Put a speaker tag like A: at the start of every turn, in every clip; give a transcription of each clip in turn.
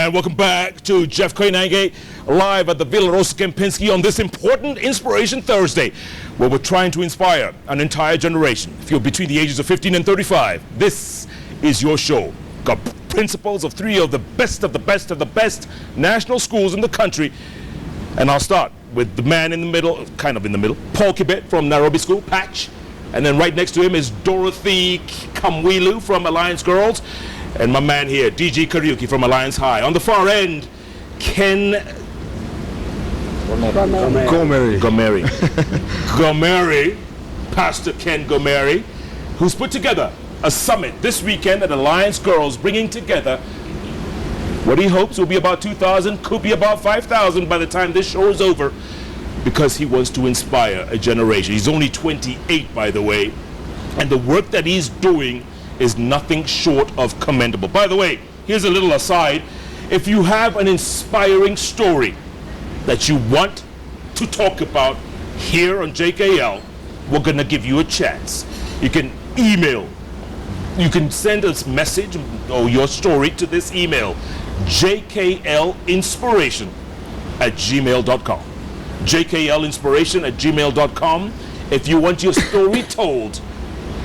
A: And welcome back to Jeff Koinange, live at the Villa Rosa Kempinski on this important Inspiration Thursday, where we're trying to inspire an entire generation. If you're between the ages of 15 and 35, this is your show. Got principals of three of the best of the best of the best national schools in the country. And I'll start with the man in the middle, kind of in the middle, Paul Kibet from Nairobi School, Patch. And then right next to him is Dorothy Kamwilu from Alliance Girls. And my man here, DJ Kariuki from Alliance High. On the far end, Ken Gomeri, Pastor Ken Gomeri, who's put together a summit this weekend at Alliance Girls, bringing together what he hopes will be about 2,000, could be about 5,000 by the time this show is over, because he wants to inspire a generation. He's only 28, by the way, and the work that he's doing is nothing short of commendable. By the way, here's a little aside. If you have an inspiring story that you want to talk about here on JKL, we're gonna give you a chance. You can email, you can send us a message or your story to this email, jklinspiration@gmail.com. jklinspiration@gmail.com. If you want your story told,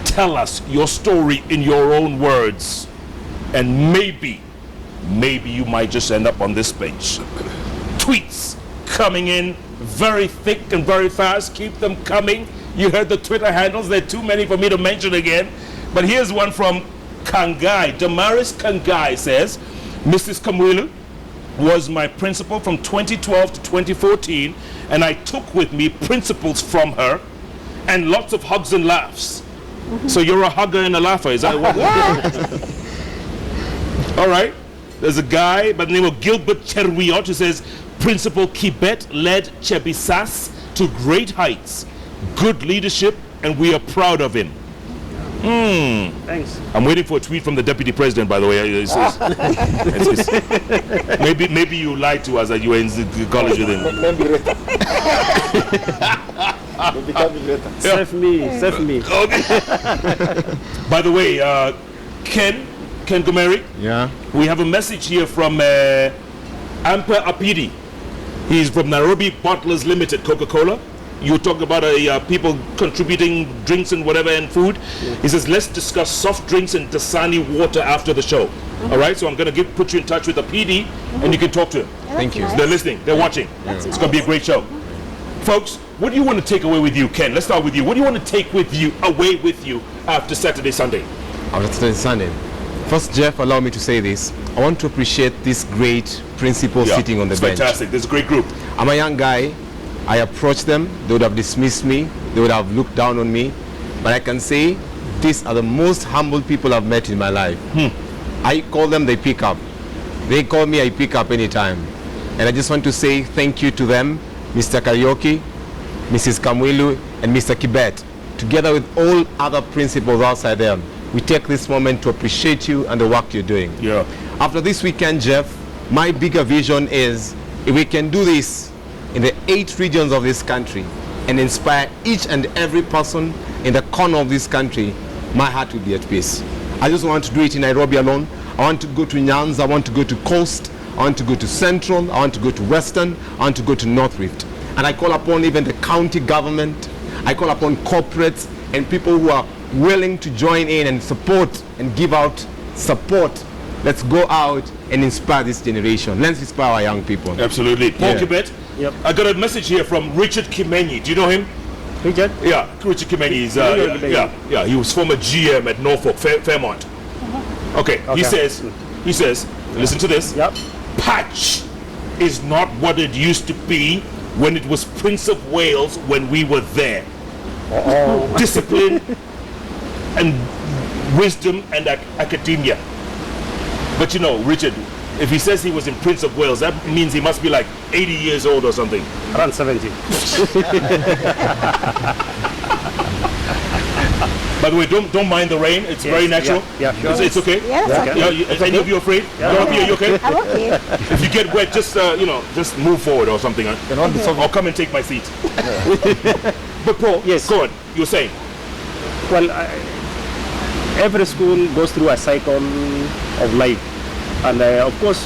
A: tell us your story in your own words, and maybe you might just end up on this page. Tweets coming in very thick and very fast. Keep them coming. You heard the Twitter handles. There are too many for me to mention again, but here's one from Kangai. Damaris Kangai says, Mrs. Kamwilu was my principal from 2012 to 2014, and I took with me principles from her and lots of hugs and laughs. So you're a hugger and a laugher, is that what?
B: Yeah.
A: All right. There's a guy by the name of Gilbert Cherwiot who says, Principal Kibet led Chebisas to great heights, good leadership, and we are proud of him.
C: Thanks.
A: I'm waiting for a tweet from the Deputy President, by the way. Maybe you lied to us that you were in the college with him.
C: Save me.
A: Okay. By the way, Ken Gomeri,
D: yeah,
A: we have a message here from Amper Apidi. He's from Nairobi Bottlers Limited, Coca-Cola. You talk about people contributing drinks and whatever and food. Yeah. He says, let's discuss soft drinks and Dasani water after the show. All right, so I'm going to put you in touch with the PD, and you can talk to him.
B: Yeah,
D: thank you.
B: nice.
A: They're listening. They're watching. It's going to be a great show. Folks, what do you want to take away with you, Ken? Let's start with you. What do you want to take away with you after Saturday, Sunday?
D: After Saturday, Sunday. First, Jeff, allow me to say this. I want to appreciate this great principal sitting on the bench.
A: Fantastic. There's a great group.
D: I'm a young guy. I approached them. They would have dismissed me. They would have looked down on me. But I can say these are the most humble people I've met in my life. I call them, they pick up. They call me, I pick up anytime. And I just want to say thank you to them, Mr. Karaoke, Mrs. Kamwilu, and Mr. Kibet, together with all other principals outside there. We take this moment to appreciate you and the work you're doing.
A: Yeah.
D: After this weekend, Jeff, my bigger vision is if we can do this in the 8 regions of this country and inspire each and every person in the corner of this country, my heart will be at peace. I just want to do it in Nairobi alone. I want to go to Nyanza, I want to go to Coast, I want to go to Central, I want to go to Western, I want to go to North Rift. And I call upon even the county government, I call upon corporates and people who are willing to join in and support and give out support. Let's go out and inspire this generation. Let's inspire our young people.
A: Absolutely. Paul Kibet,
C: Yep.
A: I got a message here from Richard Kimenyi. Do you know him?
C: Richard?
A: Yeah, Richard Kimenyi is he was former GM at Norfolk Fairmont. Okay. He says, listen to this.
C: Yep.
A: Patch is not what it used to be when it was Prince of Wales when we were there. Discipline and wisdom and academia. But you know, Richard, if he says he was in Prince of Wales, that means he must be like 80 years old or something.
C: Around 70.
A: By the way, don't mind the rain. It's very natural.
C: Yeah, sure.
A: It's okay.
B: Yeah, that's okay.
A: Is any of you afraid? Dorothy, are you okay?
B: I'm okay.
A: If you get wet, just just move forward or something. Or come and take my seat. But Paul,
C: yes,
A: go on. You're saying.
C: Well, every school goes through a cycle of life, and of course,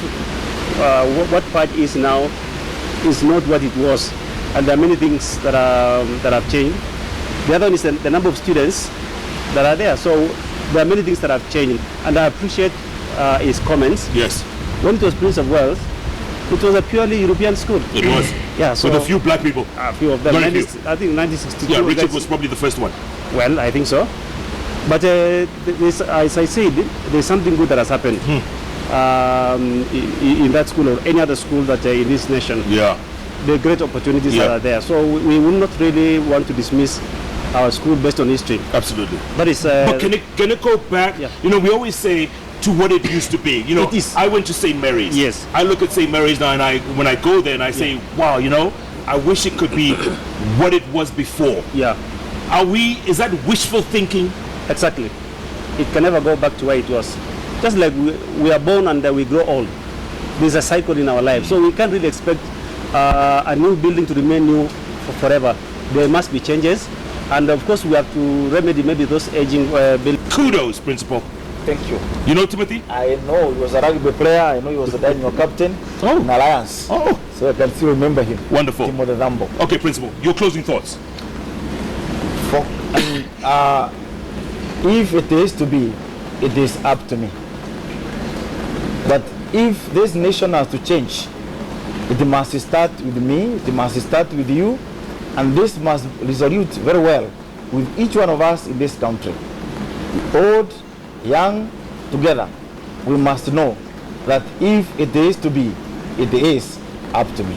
C: what part is now is not what it was, and there are many things that have changed. The other one is the number of students that are there. So there are many things that have changed, and I appreciate his comments.
A: Yes.
C: When it was Prince of Wales, it was a purely European school.
A: It was.
C: Yeah. So
A: with a few black people.
C: A few of them.
A: Very few.
C: I think 1962.
A: Yeah, Richard was probably the first one.
C: Well, I think so. But as I said, there's something good that has happened in that school or any other school that in this nation.
A: Yeah.
C: The great opportunities that are there. So we will not really want to dismiss our school based on history.
A: Absolutely.
C: But it's.
A: But can it go back?
C: Yeah.
A: You know, we always say to what it used to be. You know,
C: It is.
A: I went to St. Mary's.
C: Yes.
A: I look at St. Mary's now, and when I go there and I say, wow, you know, I wish it could be what it was before.
C: Yeah.
A: Is that wishful thinking?
C: Exactly. It can never go back to where it was. Just like we are born and we grow old. There's a cycle in our life. So we can't really expect a new building to remain new forever. There must be changes. And of course, we have to remedy maybe those aging buildings.
A: Kudos, Principal.
B: Thank you.
A: You know Timothy?
B: I know he was a rugby player. I know he was a dynamo captain in Alliance.
A: Oh.
B: So I can still remember him.
A: Wonderful.
B: Timothy Zambo.
A: Okay, Principal, your closing thoughts.
B: If it is to be, it is up to me. But if this nation has to change, it must start with me, it must start with you, and this must resolute very well with each one of us in this country. Old, young, together, we must know that if it is to be, it is up to me.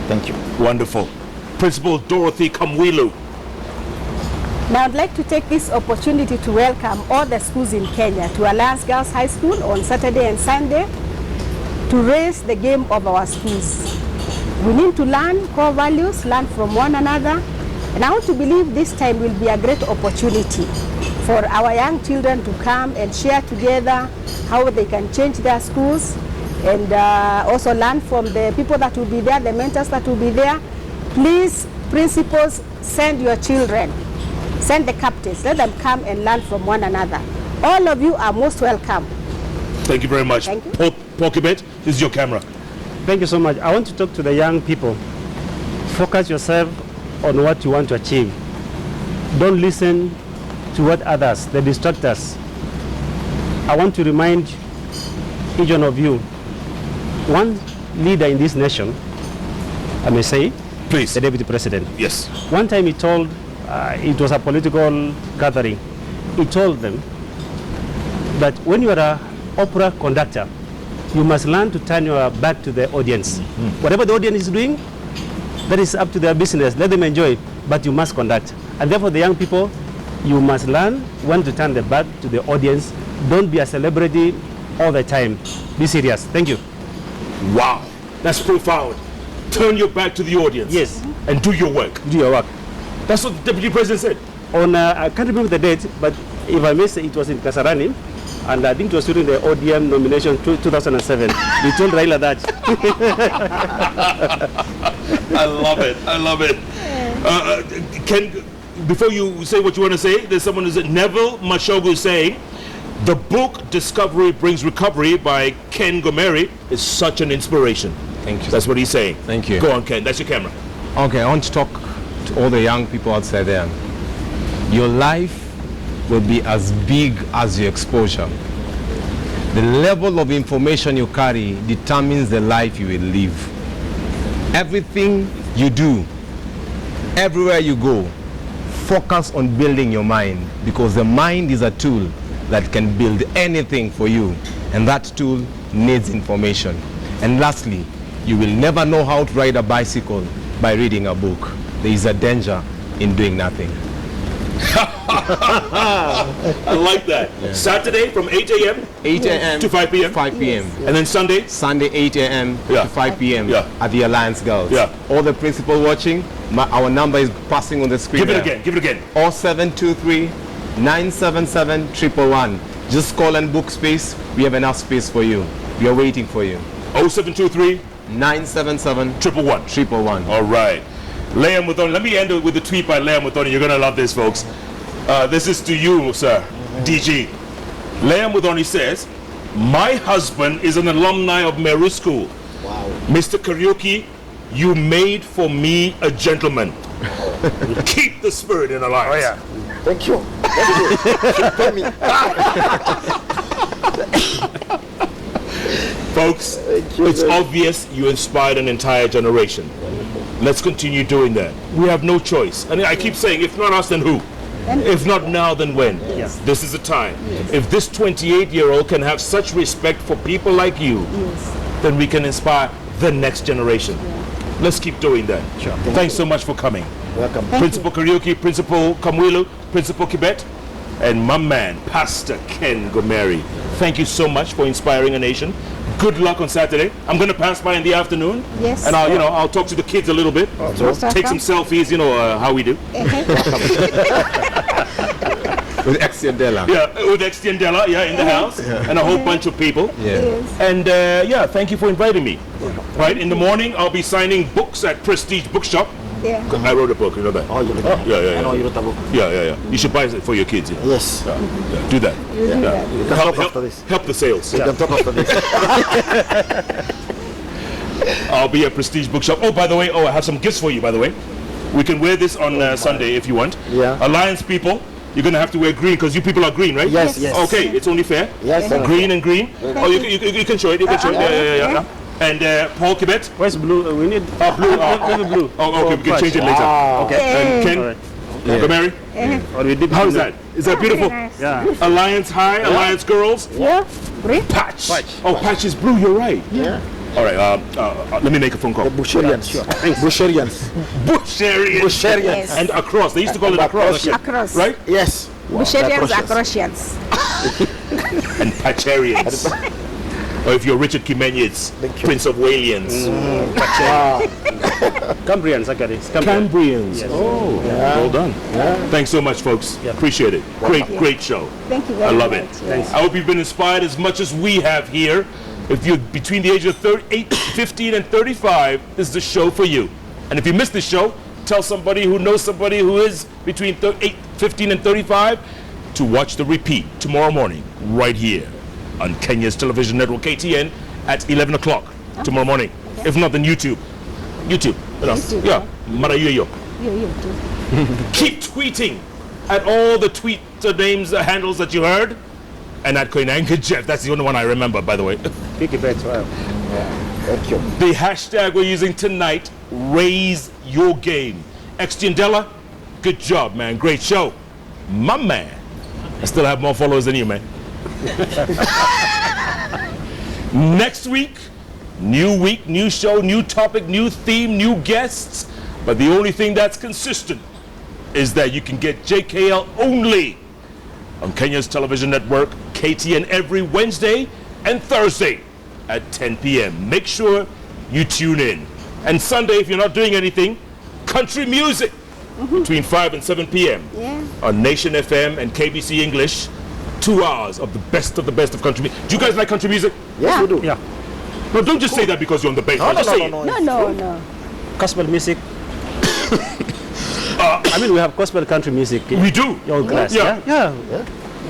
B: Thank you.
A: Wonderful. Principal Dorothy Kamwilu.
E: Now I'd like to take this opportunity to welcome all the schools in Kenya to Alliance Girls High School on Saturday and Sunday to raise the game of our schools. We need to learn core values, learn from one another, and I want to believe this time will be a great opportunity for our young children to come and share together how they can change their schools, and also learn from the people that will be there, the mentors that will be there. Please, principals, send your children. Send the captains, let them come and learn from one another. All of you are most welcome.
A: Thank you very much.
E: Thank you.
A: Pokebet, this is your camera.
C: Thank you so much. I want to talk to the young people. Focus yourself on what you want to achieve. Don't listen to what others, the distractors. I want to remind each one of you, one leader in this nation, I may say,
A: Please.
C: the Deputy President.
A: Yes.
C: One time he told, it was a political gathering, he told them that when you are an opera conductor, you must learn to turn your back to the audience. Whatever the audience is doing, that is up to their business. Let them enjoy it, but you must conduct. And therefore, the young people, you must learn when to turn the back to the audience. Don't be a celebrity all the time. Be serious. Thank you.
A: Wow. That's profound. Turn your back to the audience.
C: Yes.
A: And do your work.
C: Do your work.
A: That's what the Deputy President said.
C: On, I can't remember the date, but if I may say, it was in Kasarani, and I think it was during the ODM nomination 2007. We told Raila that.
A: I love it. I love it. Ken, before you say what you want to say, there's someone who's Neville Mashogu saying, the book Discovery Brings Recovery by Ken Gomeri is such an inspiration.
D: Thank you.
A: That's what he's saying.
D: Thank you.
A: Go on, Ken. That's your camera.
D: Okay, I want to talk to all the young people outside there. Your life will be as big as your exposure. The level of information you carry determines the life you will live. Everything you do, everywhere you go, focus on building your mind, because the mind is a tool that can build anything for you, and that tool needs information. And lastly, you will never know how to ride a bicycle by reading a book. There is a danger in doing nothing.
A: I like that. Yeah. Saturday from 8 a.m.
D: 8 a.m.
A: to 5 p.m.
D: 5 p.m.
A: Yes. And then Sunday?
D: Sunday 8 a.m. to 5 p.m. at the Alliance Girls.
A: Yeah.
D: All the principal watching, our number is passing on the screen.
A: Give it again. Give it again.
D: 0723 977 111. Just call and book space. We have enough space for you. We are waiting for you.
A: 0723
D: 977
A: 111. All right. Leah Muthoni. Let me end with a tweet by Leah Muthoni. You're going to love this, folks. This is to you, sir. DG. Leah Muthoni says, my husband is an alumni of Meru School.
B: Wow.
A: Mr. Karaoke, you made for me a gentleman. Keep the spirit in alliance.
C: Oh, yeah.
B: Thank you. Tell me.
A: Folks,
B: you,
A: it's
B: sir.
A: obvious you inspired an entire generation. Let's continue doing that. We have no choice. And I keep saying, if not us, then who? If not now, then when?
C: Yes.
A: This is the time. If this 28-year-old can have such respect for people like you, then we can inspire the next generation. Let's keep doing that.
C: Sure.
A: Thanks so much for coming.
B: Welcome.
A: Principal Karaoke, Principal Kamwilu, Principal Kibet, and my man, Pastor Ken Gomeri. Thank you so much for inspiring a nation. Good luck on Saturday. I'm going to pass by in the afternoon.
E: Yes.
A: And I'll talk to the kids a little bit. Take some selfies, how we do.
D: With Exiandela.
A: Yeah, with Extiendela, in the house, and a whole bunch of people.
D: Yeah.
A: And thank you for inviting me. Right, in the morning, I'll be signing books at Prestige Bookshop.
E: Yeah.
A: I wrote a book, you know that?
B: Oh, you know that?
A: Yeah.
B: I know you wrote a book.
A: Yeah. You should buy it for your kids. Yeah.
B: Yes.
A: Yeah, do that.
E: You do that.
B: We can talk after this.
A: Help the sales.
B: We can talk after this.
A: I'll be at Prestige Bookshop. Oh, by the way, I have some gifts for you, by the way. We can wear this on Sunday if you want.
B: Yeah.
A: Alliance people, you're going to have to wear green because you people are green, right?
B: Yes, yes.
A: Okay, it's only fair.
B: Yes, sir.
A: Green and green. Oh, you can show it. You can show it. Yeah. And Paul Kibet.
C: Where's blue? We need
A: Blue.
C: maybe blue.
A: Oh, okay, we can change it later.
C: Okay.
A: And Ken,
C: All right.
A: Gomeri,
C: Or we dip
A: how's
C: blue.
A: that? Is that beautiful?
E: Nice.
C: Yeah.
A: Alliance High, Alliance Girls,
E: Yeah. Green.
A: Patch. Oh, Patch is blue, you're right.
B: Yeah.
A: All right, let me make a phone call.
B: The Busharians. Busharians.
A: Busharians.
B: Busharians.
E: Yes.
A: And across. They used to call it across.
E: Across.
A: Right?
B: Yes.
E: Busharians,
B: Acrosians.
E: Acrosians.
A: And Patcharians. Or if you're Richard Kimenyi, it's
B: Thank you.
A: Prince of Walians.
B: Wow.
C: Cambrians, actually. It's
A: Cambrians.
C: Yes.
A: Oh, well done. Thanks so much, folks. Appreciate it. Great show.
E: Thank you very
A: I
E: much.
A: love it.
E: Yes.
A: I hope you've been inspired as much as we have here. If you're between the age of 15 and 35, this is the show for you. And if you missed the show, tell somebody who knows somebody who is between 15 and 35 to watch the repeat tomorrow morning right here on Kenya's television network KTN at 11 o'clock tomorrow morning. If not, then YouTube.
E: YouTube,
A: Yeah. Marayoyo.
E: You too.
A: Keep tweeting at all the tweet names, the handles that you heard. And at Koinange Jeff, that's the only one I remember, by the way.
C: Picky bets, well.
B: Thank you.
A: The hashtag we're using tonight, raise your game. Extiendela, good job, man. Great show. My man. I still have more followers than you, man. Next week, new show, new topic, new theme, new guests. But the only thing that's consistent is that you can get JKL only on Kenya's television network, KTN, every Wednesday and Thursday at 10 p.m. Make sure you tune in. And Sunday, if you're not doing anything, country music between 5 and 7 p.m.
E: Yeah.
A: on Nation FM and KBC English. 2 hours of the best of country music. Do you guys like country music?
B: Yes, we do.
C: Yeah.
A: No, don't just say that because you're on the bass.
B: No,
A: Just say it.
E: No.
C: Gospel music. I mean, we have gospel country music.
A: We do.
C: Your class.
A: Yeah.
C: Yeah.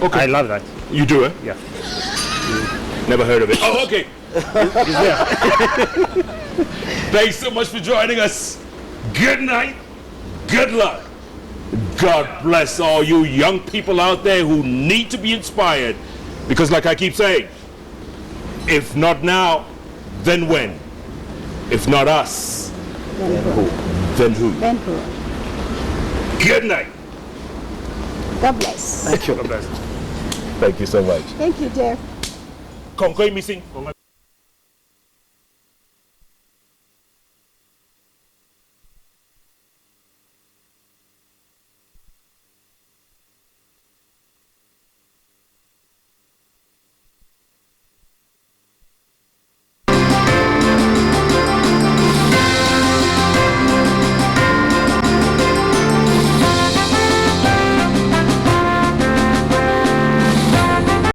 A: Okay.
C: I love that.
A: You do, eh?
C: Yeah.
A: Never heard of it. Oh, okay.
C: It's there.
A: Thanks so much for joining us. Good night. Good luck. God bless all you young people out there who need to be inspired. Because like I keep saying, if not now, then when? If not us,
E: Then who?
A: then who?
E: Then who?
A: Good night.
E: God bless.
B: Thank you.
A: Thank you so much.
E: Thank you, Jeff.
A: Kongkoi missing.